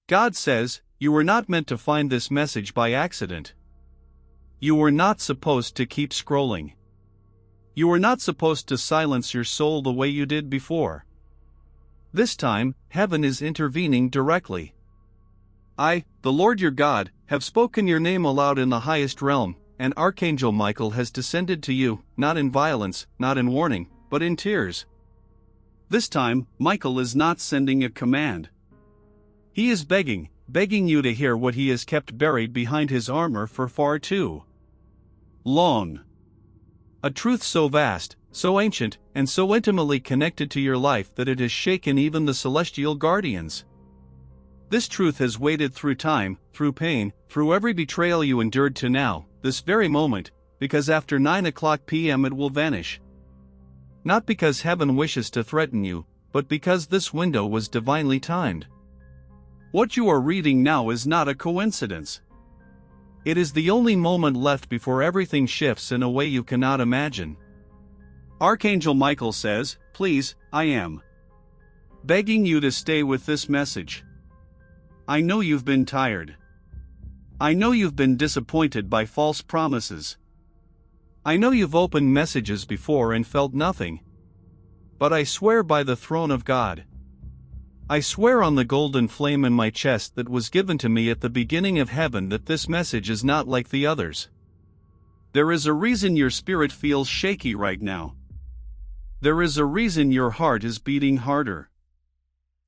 God says, you were not meant to find this message by accident. You were not supposed to keep scrolling. You were not supposed to silence your soul the way you did before. This time, heaven is intervening directly. I, the Lord your God, have spoken your name aloud in the highest realm, and Archangel Michael has descended to you, not in violence, not in warning, but in tears. This time, Michael is not sending a command. He is begging you to hear what he has kept buried behind his armor for far too long. A truth so vast, so ancient, and so intimately connected to your life that it has shaken even the celestial guardians. This truth has waited through time, through pain, through every betrayal you endured to now, this very moment, because after 9:00 p.m. it will vanish. Not because heaven wishes to threaten you, but because this window was divinely timed. What you are reading now is not a coincidence. It is the only moment left before everything shifts in a way you cannot imagine. Archangel Michael says, please, I am begging you to stay with this message. I know you've been tired. I know you've been disappointed by false promises. I know you've opened messages before and felt nothing. But I swear by the throne of God. I swear on the golden flame in my chest that was given to me at the beginning of heaven that this message is not like the others. There is a reason your spirit feels shaky right now. There is a reason your heart is beating harder.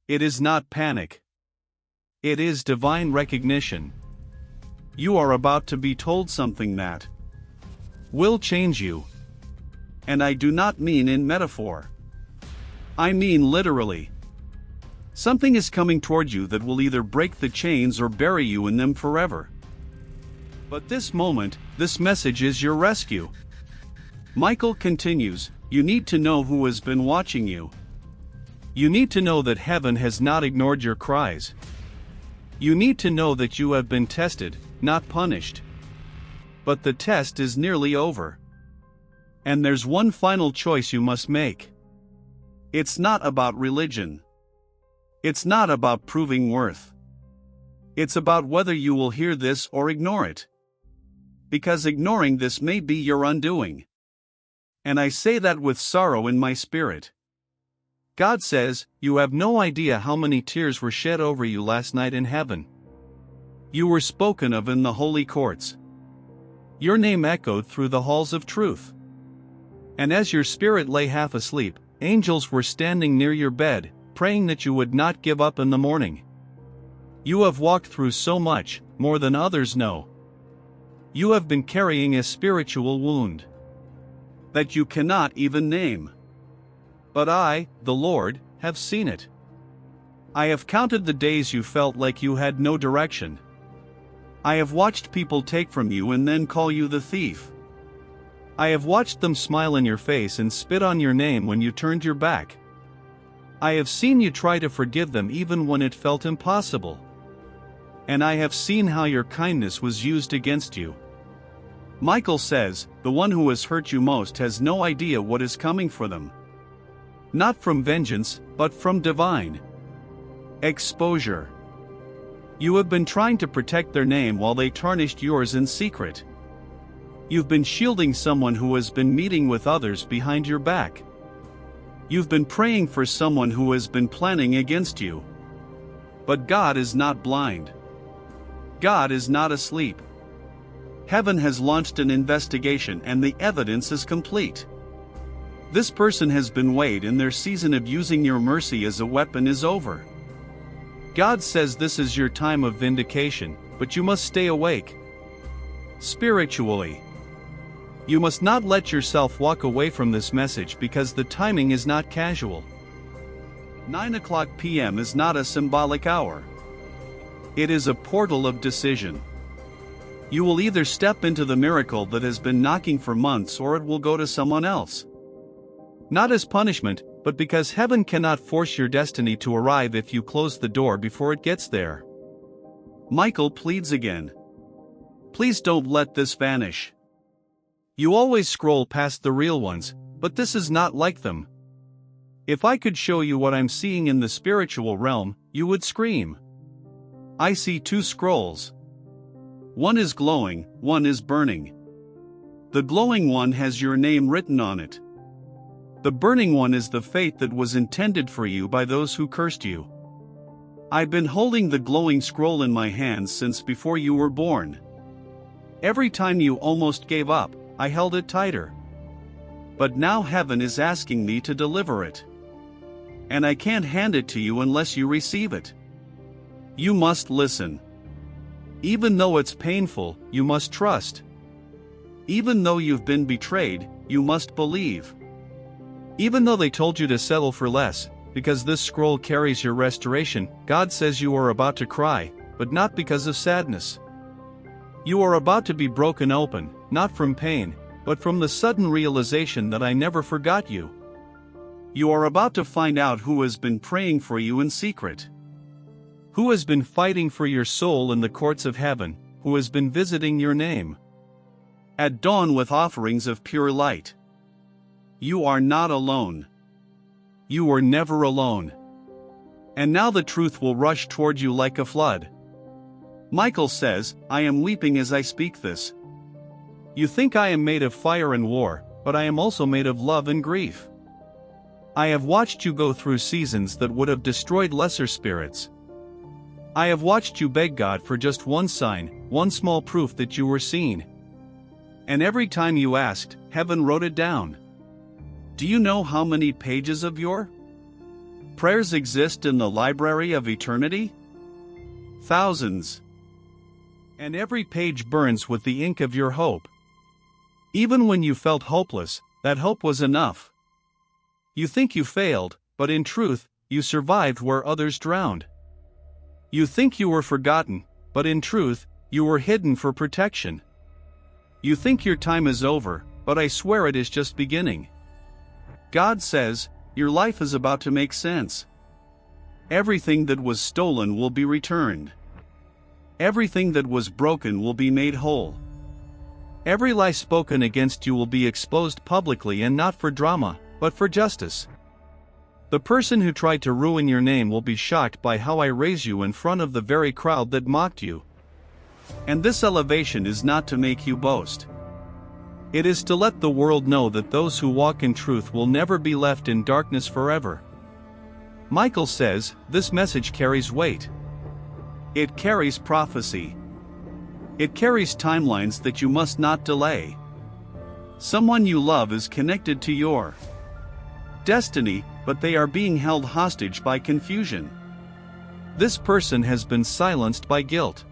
It is not panic. It is divine recognition. You are about to be told something that will change you. And I do not mean in metaphor. I mean literally. Something is coming toward you that will either break the chains or bury you in them forever. But this moment, this message is your rescue. Michael continues, you need to know who has been watching you. You need to know that heaven has not ignored your cries. You need to know that you have been tested, not punished. But the test is nearly over. And there's one final choice you must make. It's not about religion. It's not about proving worth. It's about whether you will hear this or ignore it. Because ignoring this may be your undoing. And I say that with sorrow in my spirit. God says, you have no idea how many tears were shed over you last night in heaven. You were spoken of in the holy courts. Your name echoed through the halls of truth. And as your spirit lay half asleep, angels were standing near your bed, praying that you would not give up in the morning. You have walked through so much, more than others know. You have been carrying a spiritual wound that you cannot even name. But I, the Lord, have seen it. I have counted the days you felt like you had no direction. I have watched people take from you and then call you the thief. I have watched them smile in your face and spit on your name when you turned your back. I have seen you try to forgive them even when it felt impossible. And I have seen how your kindness was used against you. Michael says, the one who has hurt you most has no idea what is coming for them. Not from vengeance, but from divine exposure. You have been trying to protect their name while they tarnished yours in secret. You've been shielding someone who has been meeting with others behind your back. You've been praying for someone who has been planning against you. But God is not blind. God is not asleep. Heaven has launched an investigation and the evidence is complete. This person has been weighed and their season of using your mercy as a weapon is over. God says this is your time of vindication, but you must stay awake. Spiritually. You must not let yourself walk away from this message because the timing is not casual. 9:00 p.m. is not a symbolic hour. It is a portal of decision. You will either step into the miracle that has been knocking for months or it will go to someone else. Not as punishment, but because heaven cannot force your destiny to arrive if you close the door before it gets there. Michael pleads again. Please don't let this vanish. You always scroll past the real ones, but this is not like them. If I could show you what I'm seeing in the spiritual realm, you would scream. I see two scrolls. One is glowing, one is burning. The glowing one has your name written on it. The burning one is the fate that was intended for you by those who cursed you. I've been holding the glowing scroll in my hands since before you were born. Every time you almost gave up, I held it tighter. But now heaven is asking me to deliver it. And I can't hand it to you unless you receive it. You must listen. Even though it's painful, you must trust. Even though you've been betrayed, you must believe. Even though they told you to settle for less, because this scroll carries your restoration, God says you are about to cry, but not because of sadness. You are about to be broken open, not from pain, but from the sudden realization that I never forgot you. You are about to find out who has been praying for you in secret. Who has been fighting for your soul in the courts of heaven, who has been visiting your name at dawn with offerings of pure light. You are not alone. You were never alone. And now the truth will rush toward you like a flood. Michael says, I am weeping as I speak this. You think I am made of fire and war, but I am also made of love and grief. I have watched you go through seasons that would have destroyed lesser spirits. I have watched you beg God for just one sign, one small proof that you were seen. And every time you asked, heaven wrote it down. Do you know how many pages of your prayers exist in the library of eternity? Thousands. And every page burns with the ink of your hope. Even when you felt hopeless, that hope was enough. You think you failed, but in truth, you survived where others drowned. You think you were forgotten, but in truth, you were hidden for protection. You think your time is over, but I swear it is just beginning. God says, your life is about to make sense. Everything that was stolen will be returned. Everything that was broken will be made whole. Every lie spoken against you will be exposed publicly, and not for drama, but for justice. The person who tried to ruin your name will be shocked by how I raise you in front of the very crowd that mocked you. And this elevation is not to make you boast. It is to let the world know that those who walk in truth will never be left in darkness forever. Michael says, this message carries weight. It carries prophecy. It carries timelines that you must not delay. Someone you love is connected to your destiny, but they are being held hostage by confusion. This person has been silenced by guilt.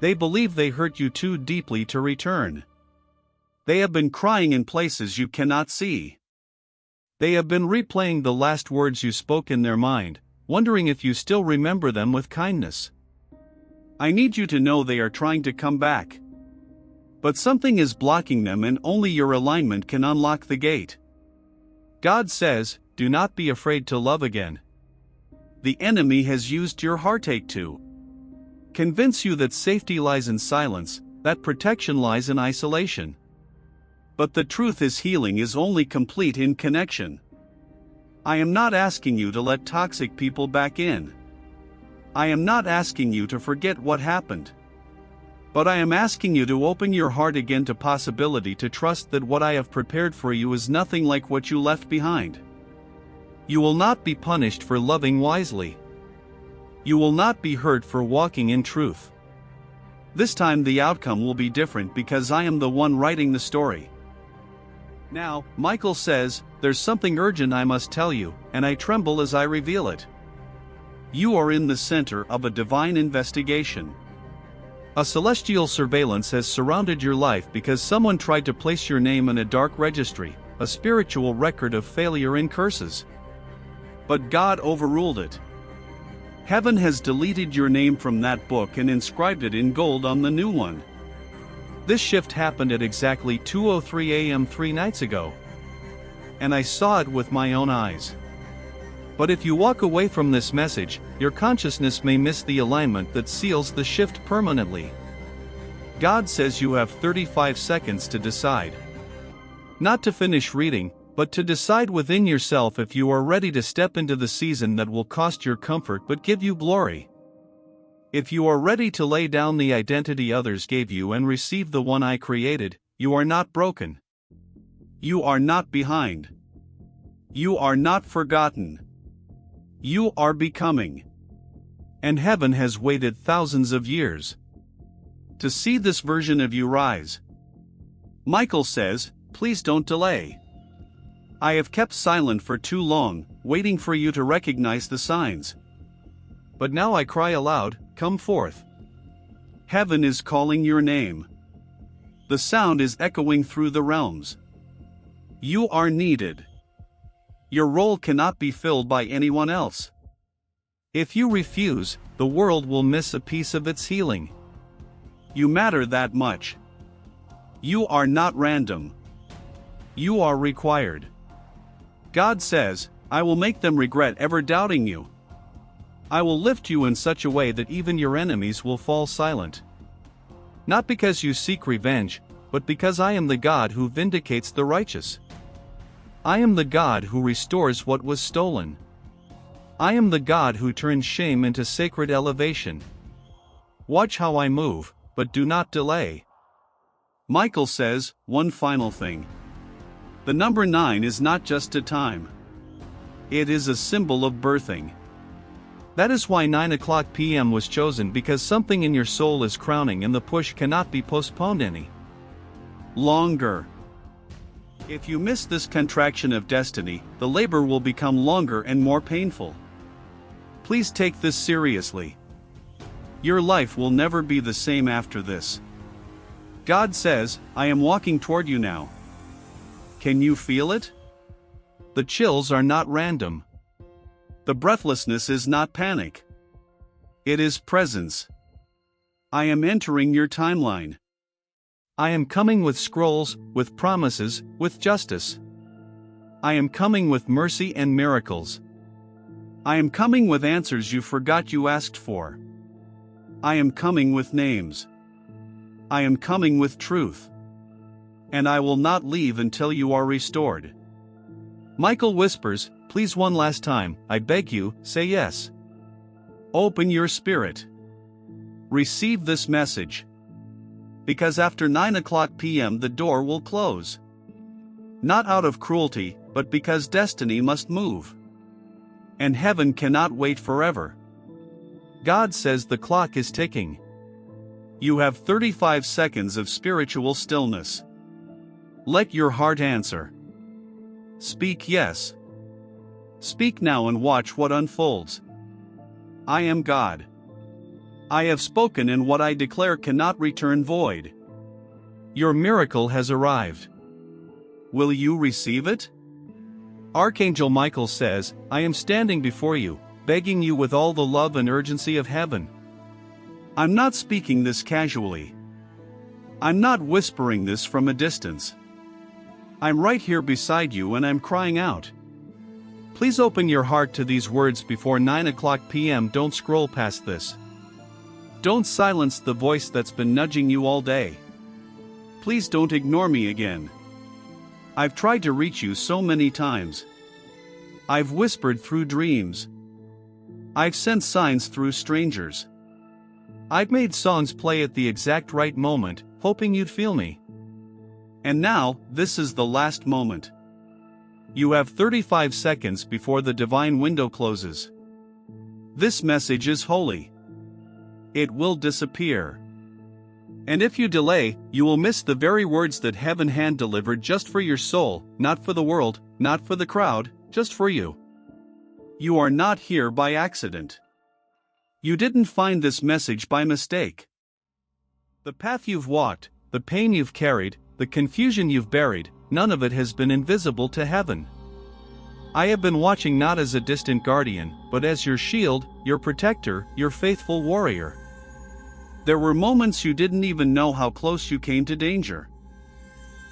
They believe they hurt you too deeply to return. They have been crying in places you cannot see. They have been replaying the last words you spoke in their mind, wondering if you still remember them with kindness. I need you to know they are trying to come back. But something is blocking them, and only your alignment can unlock the gate. God says, do not be afraid to love again. The enemy has used your heartache to convince you that safety lies in silence, that protection lies in isolation. But the truth is, healing is only complete in connection. I am not asking you to let toxic people back in. I am not asking you to forget what happened. But I am asking you to open your heart again to possibility, to trust that what I have prepared for you is nothing like what you left behind. You will not be punished for loving wisely. You will not be hurt for walking in truth. This time the outcome will be different because I am the one writing the story. Now, Michael says, there's something urgent I must tell you, and I tremble as I reveal it. You are in the center of a divine investigation. A celestial surveillance has surrounded your life because someone tried to place your name in a dark registry, a spiritual record of failure and curses. But God overruled it. Heaven has deleted your name from that book and inscribed it in gold on the new one. This shift happened at exactly 2:03 a.m. 3 nights ago. And I saw it with my own eyes. But if you walk away from this message, your consciousness may miss the alignment that seals the shift permanently. God says you have 35 seconds to decide. Not to finish reading, but to decide within yourself if you are ready to step into the season that will cost your comfort but give you glory. If you are ready to lay down the identity others gave you and receive the one I created, you are not broken. You are not behind. You are not forgotten. You are becoming. And heaven has waited thousands of years to see this version of you rise. Michael says, please don't delay. I have kept silent for too long, waiting for you to recognize the signs. But now I cry aloud, come forth. Heaven is calling your name. The sound is echoing through the realms. You are needed. Your role cannot be filled by anyone else. If you refuse, the world will miss a piece of its healing. You matter that much. You are not random. You are required. God says, I will make them regret ever doubting you. I will lift you in such a way that even your enemies will fall silent. Not because you seek revenge, but because I am the God who vindicates the righteous. I am the God who restores what was stolen. I am the God who turns shame into sacred elevation. Watch how I move, but do not delay. Michael says, one final thing. The number 9 is not just a time. It is a symbol of birthing. That is why 9 p.m. was chosen, because something in your soul is crowning and the push cannot be postponed any longer. If you miss this contraction of destiny, the labor will become longer and more painful. Please take this seriously. Your life will never be the same after this. God says, I am walking toward you now. Can you feel it? The chills are not random. The breathlessness is not panic. It is presence. I am entering your timeline. I am coming with scrolls, with promises, with justice. I am coming with mercy and miracles. I am coming with answers you forgot you asked for. I am coming with names. I am coming with truth. And I will not leave until you are restored. Michael whispers, please one last time, I beg you, say yes. Open your spirit. Receive this message. Because after 9 p.m. the door will close. Not out of cruelty, but because destiny must move. And heaven cannot wait forever. God says the clock is ticking. You have 35 seconds of spiritual stillness. Let your heart answer. Speak yes. Speak now and watch what unfolds. I am God. I have spoken, and what I declare cannot return void. Your miracle has arrived. Will you receive it? Archangel Michael says, I am standing before you, begging you with all the love and urgency of heaven. I'm not speaking this casually. I'm not whispering this from a distance. I'm right here beside you and I'm crying out. Please open your heart to these words before 9 p.m. Don't scroll past this. Don't silence the voice that's been nudging you all day. Please don't ignore me again. I've tried to reach you so many times. I've whispered through dreams. I've sent signs through strangers. I've made songs play at the exact right moment, hoping you'd feel me. And now, this is the last moment. You have 35 seconds before the divine window closes. This message is holy. It will disappear. And if you delay, you will miss the very words that heaven hand-delivered just for your soul, not for the world, not for the crowd, just for you. You are not here by accident. You didn't find this message by mistake. The path you've walked, the pain you've carried, the confusion you've buried, none of it has been invisible to heaven. I have been watching not as a distant guardian, but as your shield, your protector, your faithful warrior. There were moments you didn't even know how close you came to danger.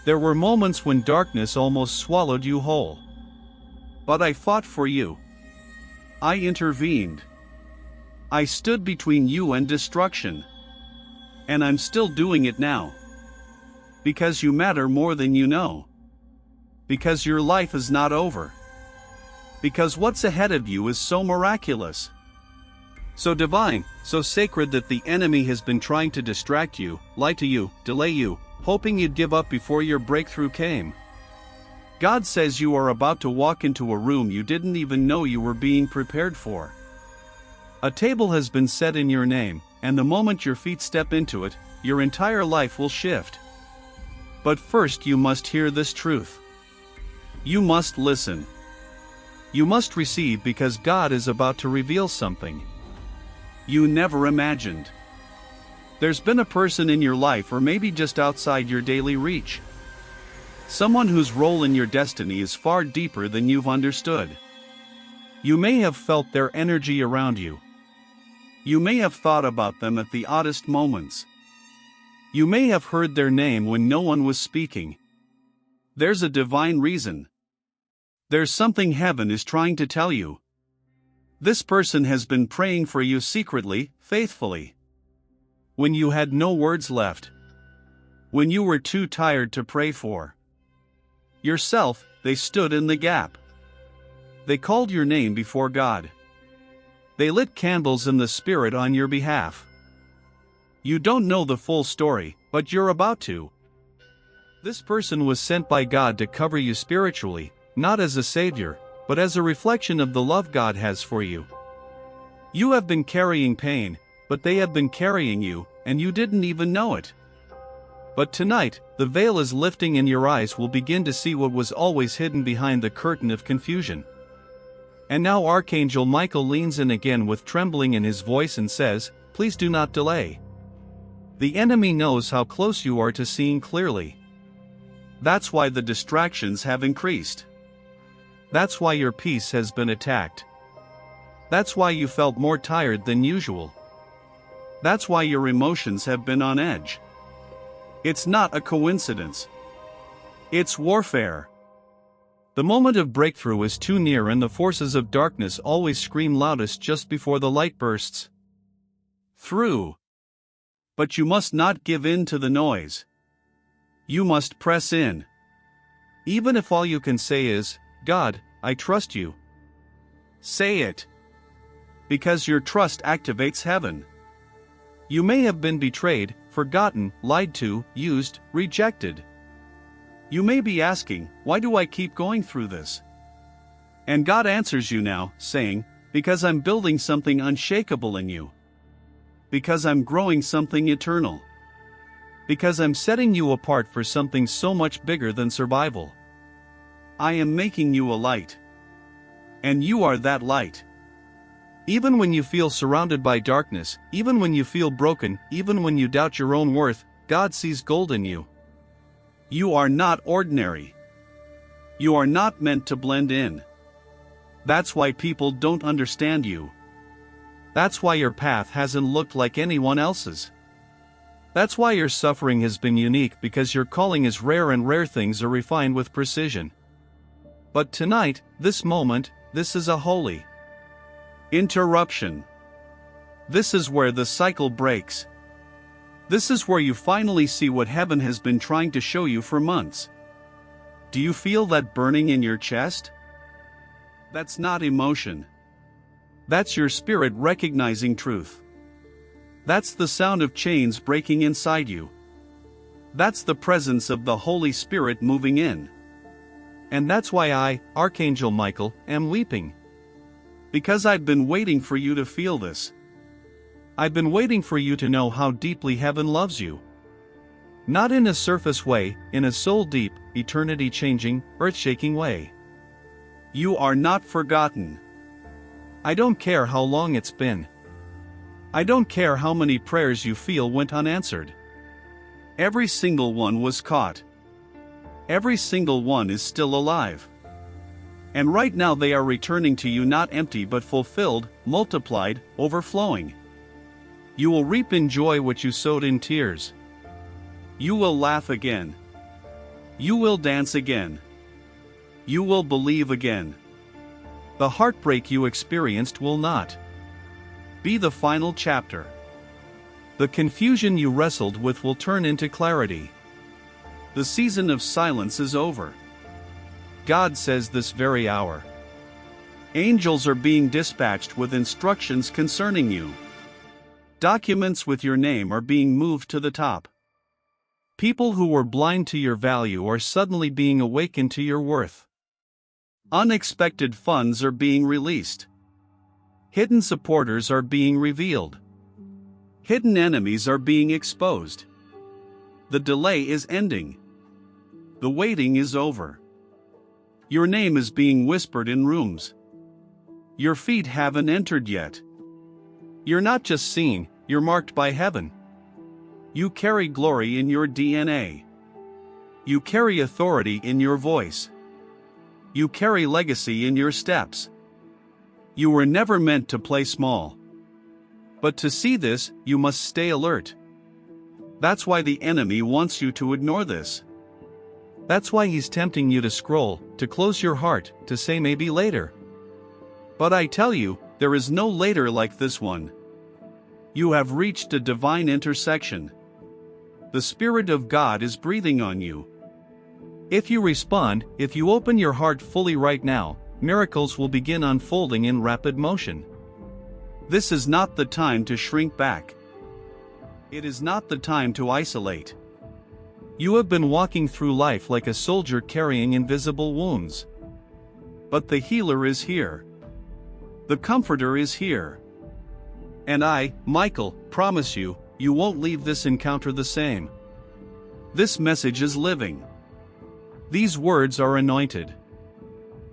There were moments when darkness almost swallowed you whole. But I fought for you. I intervened. I stood between you and destruction. And I'm still doing it now. Because you matter more than you know. Because your life is not over. Because what's ahead of you is so miraculous. So divine, so sacred that the enemy has been trying to distract you, lie to you, delay you, hoping you'd give up before your breakthrough came. God says you are about to walk into a room you didn't even know you were being prepared for. A table has been set in your name, and the moment your feet step into it, your entire life will shift. But first you must hear this truth. You must listen. You must receive because God is about to reveal something you never imagined. There's been a person in your life or maybe just outside your daily reach. Someone whose role in your destiny is far deeper than you've understood. You may have felt their energy around you. You may have thought about them at the oddest moments. You may have heard their name when no one was speaking. There's a divine reason. There's something heaven is trying to tell you. This person has been praying for you secretly, faithfully. When you had no words left. When you were too tired to pray for yourself, they stood in the gap. They called your name before God. They lit candles in the Spirit on your behalf. You don't know the full story, but you're about to. This person was sent by God to cover you spiritually, not as a savior, but as a reflection of the love God has for you. You have been carrying pain, but they have been carrying you, and you didn't even know it. But tonight, the veil is lifting and your eyes will begin to see what was always hidden behind the curtain of confusion. And now Archangel Michael leans in again with trembling in his voice and says, "Please do not delay." The enemy knows how close you are to seeing clearly. That's why the distractions have increased. That's why your peace has been attacked. That's why you felt more tired than usual. That's why your emotions have been on edge. It's not a coincidence. It's warfare. The moment of breakthrough is too near and the forces of darkness always scream loudest just before the light bursts through. But you must not give in to the noise. You must press in. Even if all you can say is, "God, I trust you." Say it. Because your trust activates heaven. You may have been betrayed, forgotten, lied to, used, rejected. You may be asking, "Why do I keep going through this?" And God answers you now, saying, "Because I'm building something unshakable in you. Because I'm growing something eternal. Because I'm setting you apart for something so much bigger than survival. I am making you a light. And you are that light. Even when you feel surrounded by darkness, even when you feel broken, even when you doubt your own worth, God sees gold in you. You are not ordinary. You are not meant to blend in. That's why people don't understand you. That's why your path hasn't looked like anyone else's. That's why your suffering has been unique, because your calling is rare and rare things are refined with precision. But tonight, this moment, this is a holy interruption. This is where the cycle breaks. This is where you finally see what heaven has been trying to show you for months. Do you feel that burning in your chest? That's not emotion. That's your spirit recognizing truth. That's the sound of chains breaking inside you. That's the presence of the Holy Spirit moving in. And that's why I, Archangel Michael, am weeping. Because I've been waiting for you to feel this. I've been waiting for you to know how deeply heaven loves you. Not in a surface way, in a soul-deep, eternity-changing, earth-shaking way. You are not forgotten. I don't care how long it's been. I don't care how many prayers you feel went unanswered. Every single one was caught. Every single one is still alive. And right now they are returning to you not empty but fulfilled, multiplied, overflowing. You will reap in joy what you sowed in tears. You will laugh again. You will dance again. You will believe again. The heartbreak you experienced will not be the final chapter. The confusion you wrestled with will turn into clarity. The season of silence is over. God says this very hour. Angels are being dispatched with instructions concerning you. Documents with your name are being moved to the top. People who were blind to your value are suddenly being awakened to your worth. Unexpected funds are being released. Hidden supporters are being revealed. Hidden enemies are being exposed. The delay is ending. The waiting is over. Your name is being whispered in rooms. Your feet haven't entered yet. You're not just seen, you're marked by heaven. You carry glory in your DNA. You carry authority in your voice. You carry legacy in your steps. You were never meant to play small. But to see this, you must stay alert. That's why the enemy wants you to ignore this. That's why he's tempting you to scroll, to close your heart, to say maybe later. But I tell you, there is no later like this one. You have reached a divine intersection. The Spirit of God is breathing on you. If you respond, if you open your heart fully right now, miracles will begin unfolding in rapid motion. This is not the time to shrink back. It is not the time to isolate. You have been walking through life like a soldier carrying invisible wounds. But the healer is here. The comforter is here. And I, Michael, promise you, you won't leave this encounter the same. This message is living. These words are anointed.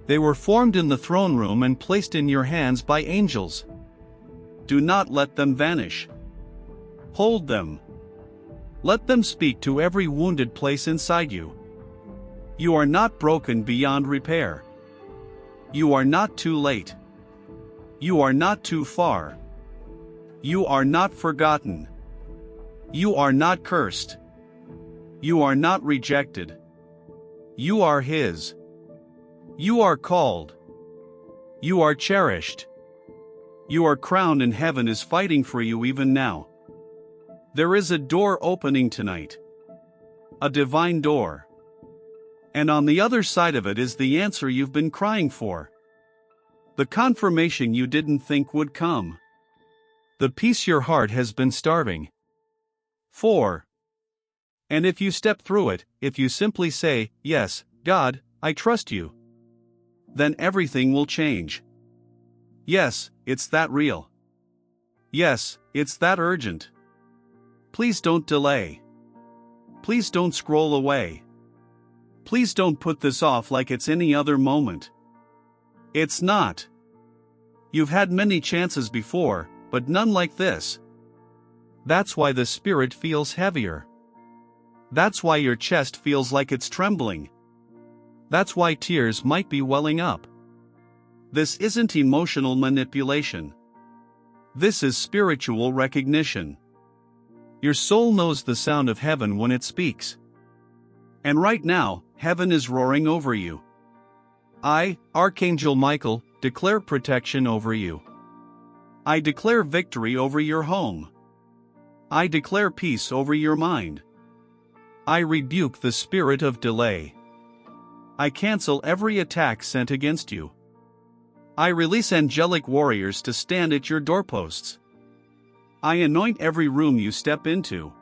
They were formed in the throne room and placed in your hands by angels. Do not let them vanish. Hold them. Let them speak to every wounded place inside you. You are not broken beyond repair. You are not too late. You are not too far. You are not forgotten. You are not cursed. You are not rejected. You are His. You are called. You are cherished. You are crowned, and heaven is fighting for you even now. There is a door opening tonight. A divine door. And on the other side of it is the answer you've been crying for. The confirmation you didn't think would come. The peace your heart has been starving for. And if you step through it, if you simply say, "Yes, God, I trust you," then everything will change. Yes, it's that real. Yes, it's that urgent. Please don't delay. Please don't scroll away. Please don't put this off like it's any other moment. It's not. You've had many chances before, but none like this. That's why the spirit feels heavier. That's why your chest feels like it's trembling. That's why tears might be welling up. This isn't emotional manipulation. This is spiritual recognition. Your soul knows the sound of heaven when it speaks. And right now, heaven is roaring over you. I, Archangel Michael, declare protection over you. I declare victory over your home. I declare peace over your mind. I rebuke the spirit of delay. I cancel every attack sent against you. I release angelic warriors to stand at your doorposts. I anoint every room you step into.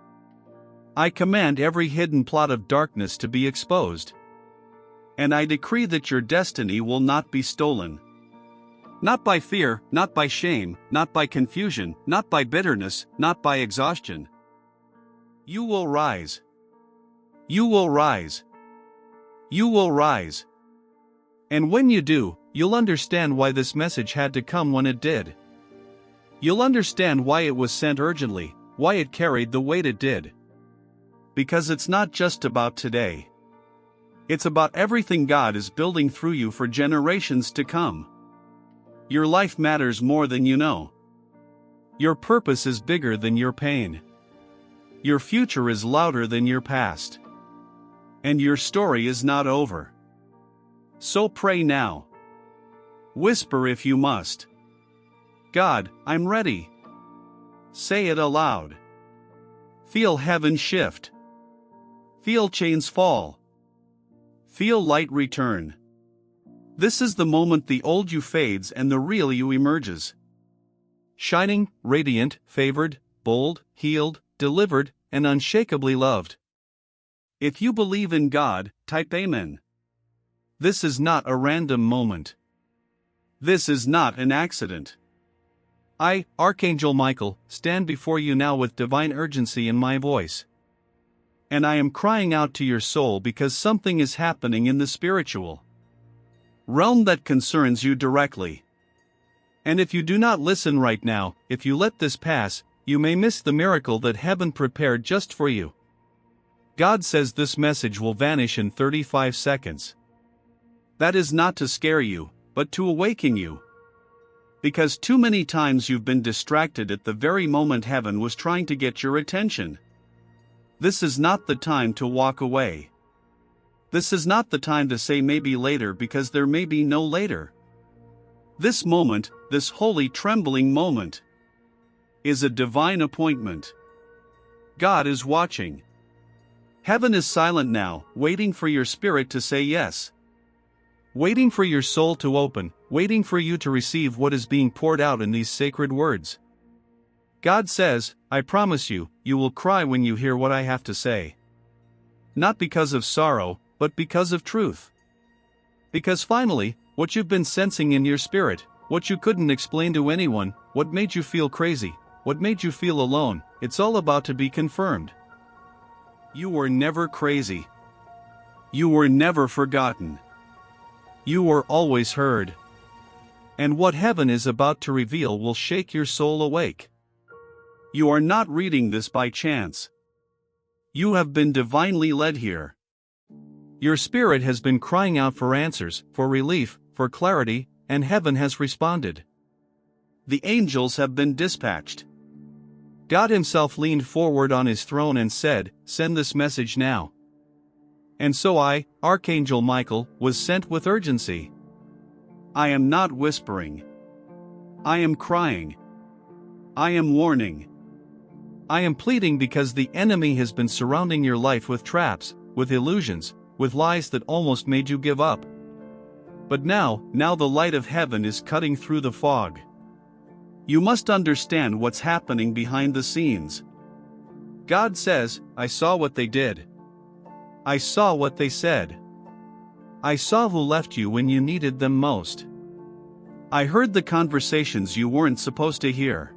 I command every hidden plot of darkness to be exposed. And I decree that your destiny will not be stolen. Not by fear, not by shame, not by confusion, not by bitterness, not by exhaustion. You will rise. You will rise. You will rise. And when you do, you'll understand why this message had to come when it did. You'll understand why it was sent urgently, why it carried the weight it did. Because it's not just about today. It's about everything God is building through you for generations to come. Your life matters more than you know. Your purpose is bigger than your pain. Your future is louder than your past. And your story is not over. So pray now. Whisper if you must. God, I'm ready. Say it aloud. Feel heaven shift. Feel chains fall. Feel light return. This is the moment the old you fades and the real you emerges. Shining, radiant, favored, bold, healed, delivered, and unshakably loved. If you believe in God, type Amen. This is not a random moment. This is not an accident. I, Archangel Michael, stand before you now with divine urgency in my voice. And I am crying out to your soul because something is happening in the spiritual realm that concerns you directly. And if you do not listen right now, if you let this pass, you may miss the miracle that heaven prepared just for you. God says this message will vanish in 35 seconds. That is not to scare you, but to awaken you. Because too many times you've been distracted at the very moment heaven was trying to get your attention. This is not the time to walk away. This is not the time to say maybe later because there may be no later. This moment, this holy trembling moment, is a divine appointment. God is watching. Heaven is silent now, waiting for your spirit to say yes. Waiting for your soul to open, waiting for you to receive what is being poured out in these sacred words. God says, I promise you, you will cry when you hear what I have to say. Not because of sorrow, but because of truth. Because finally, what you've been sensing in your spirit, what you couldn't explain to anyone, what made you feel crazy, what made you feel alone, it's all about to be confirmed. You were never crazy. You were never forgotten. You were always heard. And what heaven is about to reveal will shake your soul awake. You are not reading this by chance. You have been divinely led here. Your spirit has been crying out for answers, for relief, for clarity, and heaven has responded. The angels have been dispatched. God himself leaned forward on his throne and said, send this message now. And so I, Archangel Michael, was sent with urgency. I am not whispering. I am crying. I am warning. I am pleading because the enemy has been surrounding your life with traps, with illusions, with lies that almost made you give up. But now the light of heaven is cutting through the fog. You must understand what's happening behind the scenes. God says, I saw what they did. I saw what they said. I saw who left you when you needed them most. I heard the conversations you weren't supposed to hear.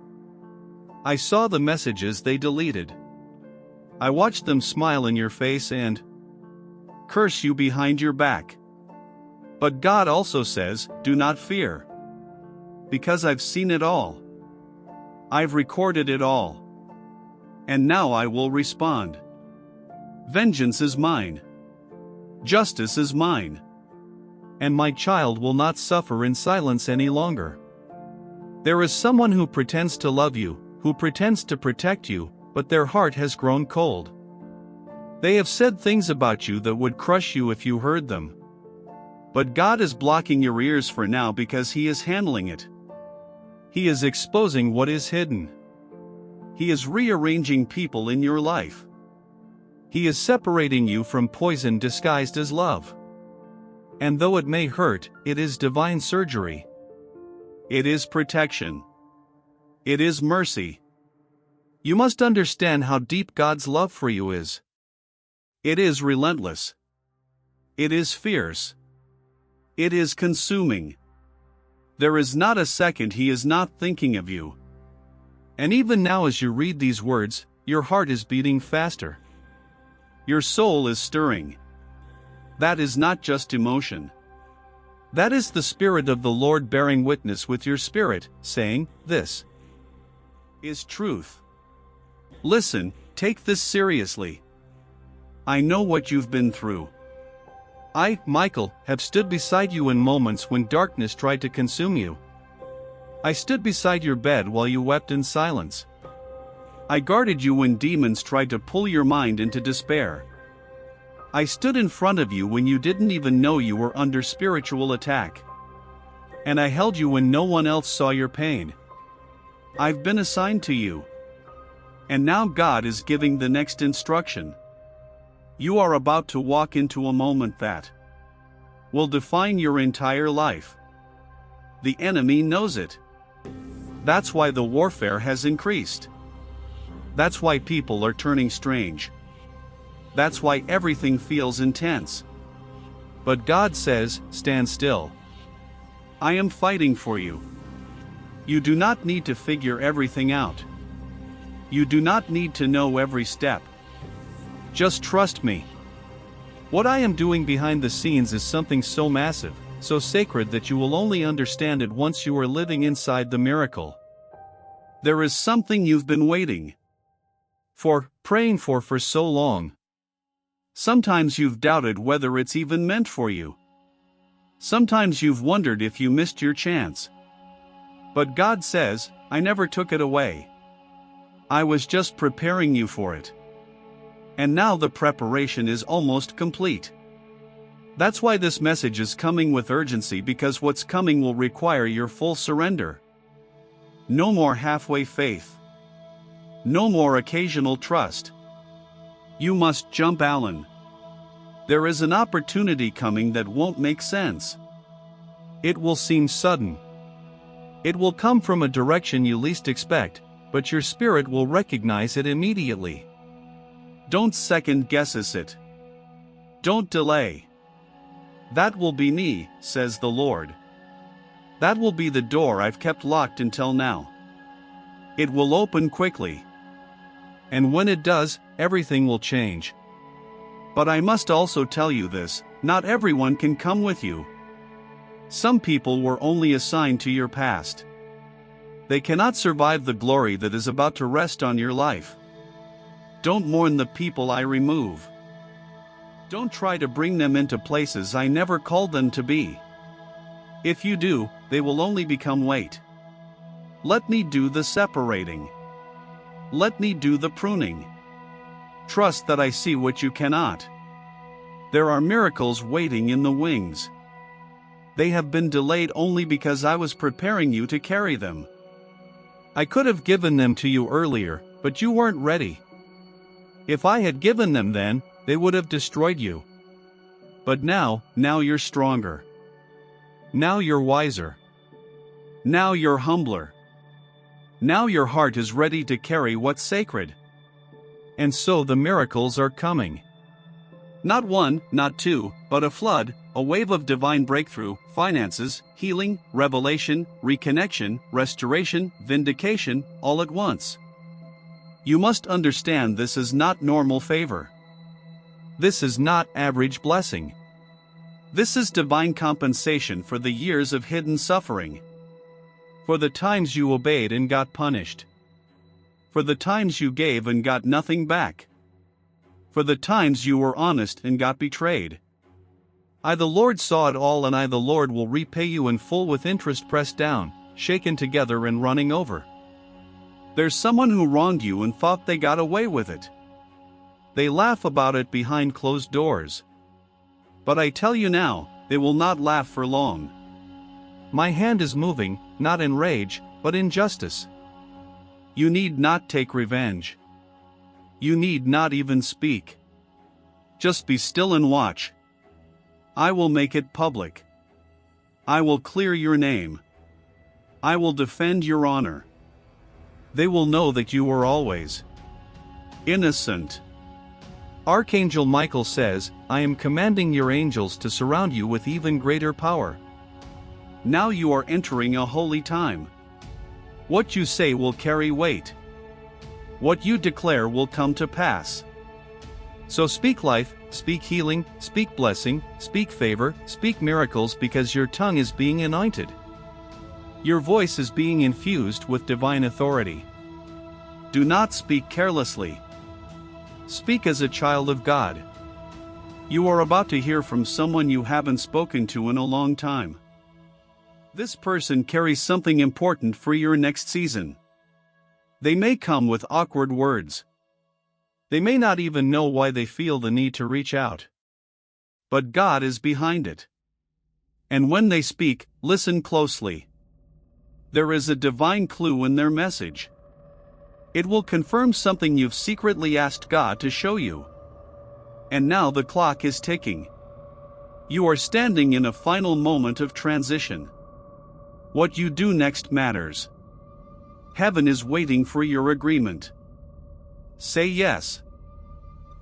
I saw the messages they deleted. I watched them smile in your face and curse you behind your back. But God also says, do not fear. Because I've seen it all. I've recorded it all. And now I will respond. Vengeance is mine. Justice is mine. And my child will not suffer in silence any longer. There is someone who pretends to love you, who pretends to protect you, but their heart has grown cold. They have said things about you that would crush you if you heard them. But God is blocking your ears for now because He is handling it. He is exposing what is hidden. He is rearranging people in your life. He is separating you from poison disguised as love. And though it may hurt, it is divine surgery. It is protection. It is mercy. You must understand how deep God's love for you is. It is relentless. It is fierce. It is consuming. There is not a second He is not thinking of you. And even now as you read these words, your heart is beating faster. Your soul is stirring. That is not just emotion. That is the Spirit of the Lord bearing witness with your spirit, saying, this is truth. Listen, take this seriously. I know what you've been through. I, Michael, have stood beside you in moments when darkness tried to consume you. I stood beside your bed while you wept in silence. I guarded you when demons tried to pull your mind into despair. I stood in front of you when you didn't even know you were under spiritual attack. And I held you when no one else saw your pain. I've been assigned to you. And now God is giving the next instruction. You are about to walk into a moment that will define your entire life. The enemy knows it. That's why the warfare has increased. That's why people are turning strange. That's why everything feels intense. But God says, stand still. I am fighting for you. You do not need to figure everything out. You do not need to know every step. Just trust me. What I am doing behind the scenes is something so massive, so sacred that you will only understand it once you are living inside the miracle. There is something you've been waiting for, praying for so long. Sometimes you've doubted whether it's even meant for you. Sometimes you've wondered if you missed your chance. But God says, I never took it away. I was just preparing you for it. And now the preparation is almost complete. That's why this message is coming with urgency, because what's coming will require your full surrender. No more halfway faith. No more occasional trust. You must jump, Alan. There is an opportunity coming that won't make sense. It will seem sudden. It will come from a direction you least expect, but your spirit will recognize it immediately. Don't second guess it. Don't delay. That will be me, says the Lord. That will be the door I've kept locked until now. It will open quickly. And when it does, everything will change. But I must also tell you this, not everyone can come with you. Some people were only assigned to your past. They cannot survive the glory that is about to rest on your life. Don't mourn the people I remove. Don't try to bring them into places I never called them to be. If you do, they will only become weight. Let me do the separating. Let me do the pruning. Trust that I see what you cannot. There are miracles waiting in the wings. They have been delayed only because I was preparing you to carry them. I could have given them to you earlier, but you weren't ready. If I had given them then, they would have destroyed you. But now you're stronger. Now you're wiser. Now you're humbler. Now your heart is ready to carry what's sacred. And so the miracles are coming. Not one, not two, but a flood, a wave of divine breakthrough, finances, healing, revelation, reconnection, restoration, vindication, all at once. You must understand this is not normal favor. This is not average blessing. This is divine compensation for the years of hidden suffering. For the times you obeyed and got punished. For the times you gave and got nothing back. For the times you were honest and got betrayed. I the Lord saw it all, and I the Lord will repay you in full with interest pressed down, shaken together and running over. There's someone who wronged you and thought they got away with it. They laugh about it behind closed doors. But I tell you now, they will not laugh for long. My hand is moving, not in rage, but in justice. You need not take revenge. You need not even speak. Just be still and watch. I will make it public. I will clear your name. I will defend your honor. They will know that you were always innocent. Archangel Michael says, I am commanding your angels to surround you with even greater power. Now you are entering a holy time. What you say will carry weight. What you declare will come to pass. So speak life, speak healing, speak blessing, speak favor, speak miracles, because your tongue is being anointed. Your voice is being infused with divine authority. Do not speak carelessly. Speak as a child of God. You are about to hear from someone you haven't spoken to in a long time. This person carries something important for your next season. They may come with awkward words. They may not even know why they feel the need to reach out. But God is behind it. And when they speak, listen closely. There is a divine clue in their message. It will confirm something you've secretly asked God to show you. And now the clock is ticking. You are standing in a final moment of transition. What you do next matters. Heaven is waiting for your agreement. Say yes.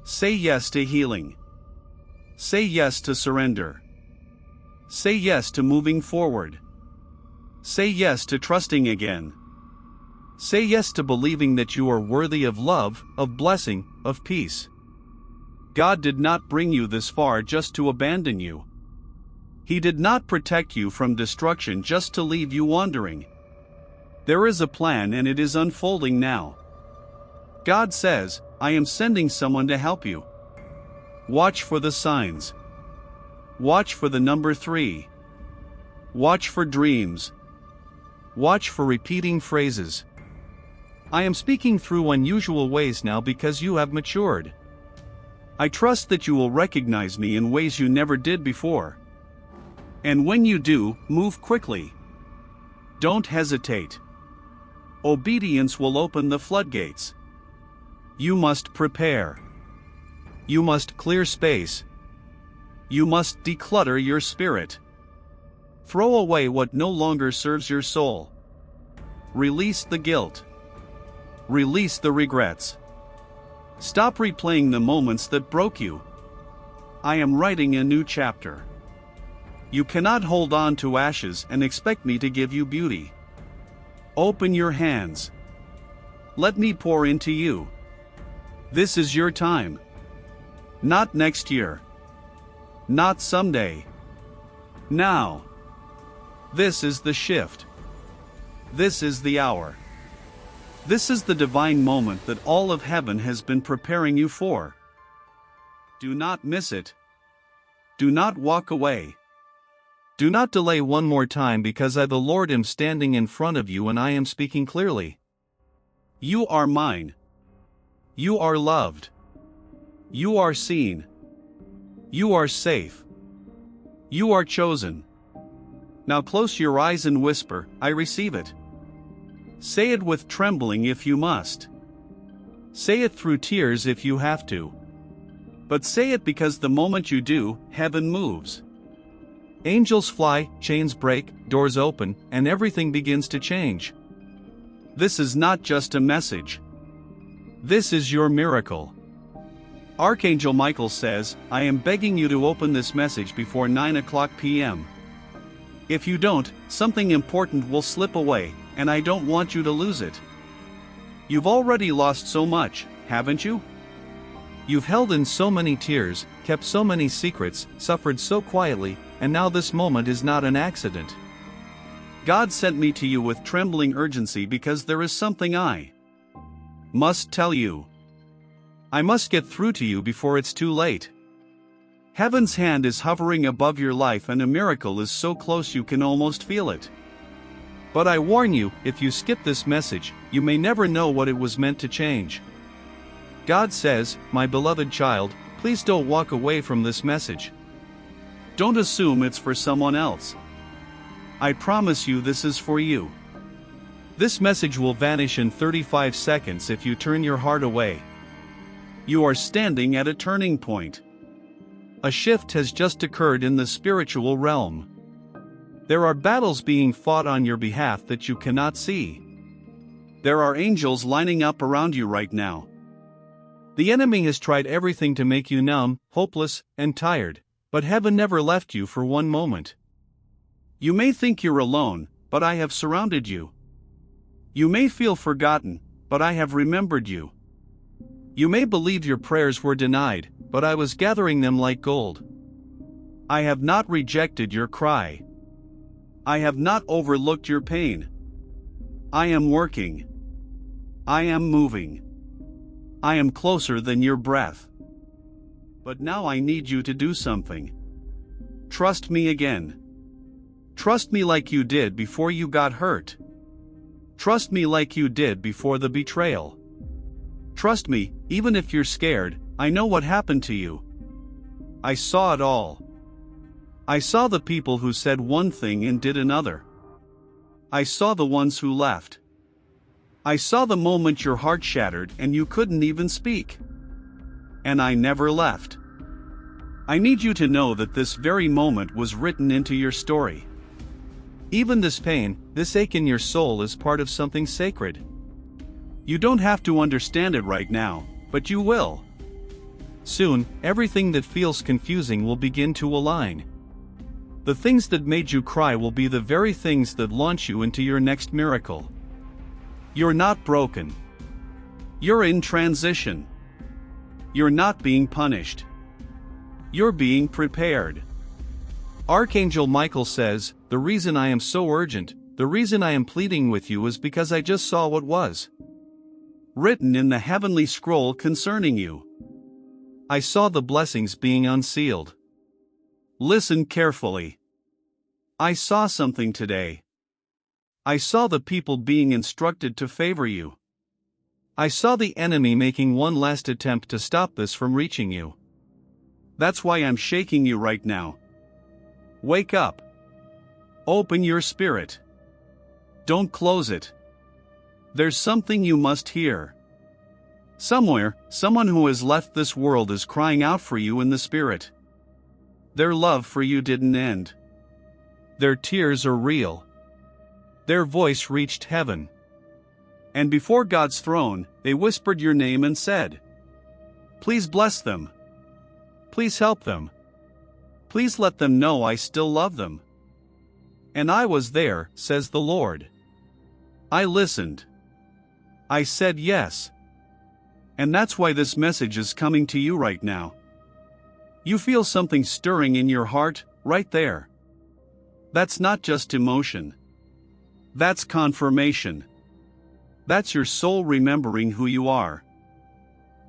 Say yes to healing. Say yes to surrender. Say yes to moving forward. Say yes to trusting again. Say yes to believing that you are worthy of love, of blessing, of peace. God did not bring you this far just to abandon you. He did not protect you from destruction just to leave you wandering. There is a plan and it is unfolding now. God says, I am sending someone to help you. Watch for the signs. Watch for the number 3. Watch for dreams. Watch for repeating phrases. I am speaking through unusual ways now because you have matured. I trust that you will recognize me in ways you never did before. And when you do, move quickly. Don't hesitate. Obedience will open the floodgates. You must prepare. You must clear space. You must declutter your spirit. Throw away what no longer serves your soul. Release the guilt. Release the regrets. Stop replaying the moments that broke you. I am writing a new chapter. You cannot hold on to ashes and expect me to give you beauty. Open your hands. Let me pour into you. This is your time. Not next year. Not someday. Now. This is the shift. This is the hour. This is the divine moment that all of heaven has been preparing you for. Do not miss it. Do not walk away. Do not delay one more time because I, the Lord, am standing in front of you and I am speaking clearly. You are mine. You are loved. You are seen. You are safe. You are chosen. Now close your eyes and whisper, I receive it. Say it with trembling if you must. Say it through tears if you have to. But say it because the moment you do, heaven moves. Angels fly, chains break, doors open, and everything begins to change. This is not just a message. This is your miracle. Archangel Michael says, I am begging you to open this message before 9:00 p.m. If you don't, something important will slip away, and I don't want you to lose it. You've already lost so much, haven't you? You've held in so many tears, kept so many secrets, suffered so quietly, and now this moment is not an accident. God sent me to you with trembling urgency because there is something I must tell you. I must get through to you before it's too late. Heaven's hand is hovering above your life and a miracle is so close you can almost feel it. But I warn you, if you skip this message, you may never know what it was meant to change. God says, my beloved child, please don't walk away from this message. Don't assume it's for someone else. I promise you this is for you. This message will vanish in 35 seconds if you turn your heart away. You are standing at a turning point. A shift has just occurred in the spiritual realm. There are battles being fought on your behalf that you cannot see. There are angels lining up around you right now. The enemy has tried everything to make you numb, hopeless, and tired, but heaven never left you for one moment. You may think you're alone, but I have surrounded you. You may feel forgotten, but I have remembered you. You may believe your prayers were denied, but I was gathering them like gold. I have not rejected your cry. I have not overlooked your pain. I am working. I am moving. I am closer than your breath. But now I need you to do something. Trust me again. Trust me like you did before you got hurt. Trust me like you did before the betrayal. Trust me, even if you're scared, I know what happened to you. I saw it all. I saw the people who said one thing and did another. I saw the ones who left. I saw the moment your heart shattered and you couldn't even speak. And I never left. I need you to know that this very moment was written into your story. Even this pain, this ache in your soul is part of something sacred. You don't have to understand it right now, but you will. Soon, everything that feels confusing will begin to align. The things that made you cry will be the very things that launch you into your next miracle. You're not broken. You're in transition. You're not being punished. You're being prepared. Archangel Michael says, "The reason I am so urgent, the reason I am pleading with you is because I just saw what was written in the heavenly scroll concerning you. I saw the blessings being unsealed. Listen carefully. I saw something today. I saw the people being instructed to favor you. I saw the enemy making one last attempt to stop this from reaching you. That's why I'm shaking you right now. Wake up. Open your spirit. Don't close it. There's something you must hear. Somewhere, someone who has left this world is crying out for you in the spirit. Their love for you didn't end. Their tears are real. Their voice reached heaven. And before God's throne, they whispered your name and said, "Please bless them. Please help them. Please let them know I still love them." And I was there, says the Lord. I listened. I said yes. And that's why this message is coming to you right now. You feel something stirring in your heart, right there. That's not just emotion. That's confirmation. That's your soul remembering who you are.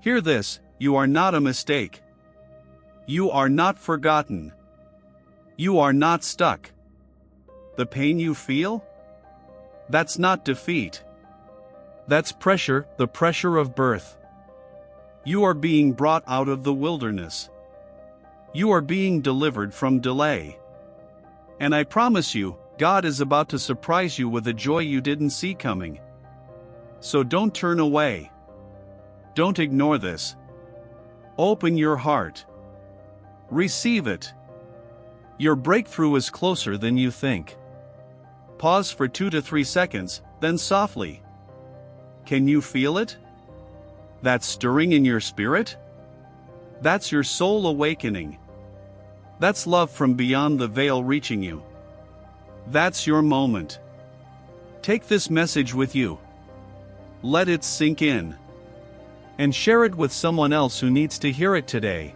Hear this, you are not a mistake. You are not forgotten. You are not stuck. The pain you feel? That's not defeat. That's pressure, the pressure of birth. You are being brought out of the wilderness. You are being delivered from delay. And I promise you, God is about to surprise you with a joy you didn't see coming. So don't turn away. Don't ignore this. Open your heart. Receive it. Your breakthrough is closer than you think. Pause for 2 to 3 seconds, then softly. Can you feel it? That stirring in your spirit? That's your soul awakening. That's love from beyond the veil reaching you. That's your moment. Take this message with you. Let it sink in. And share it with someone else who needs to hear it today.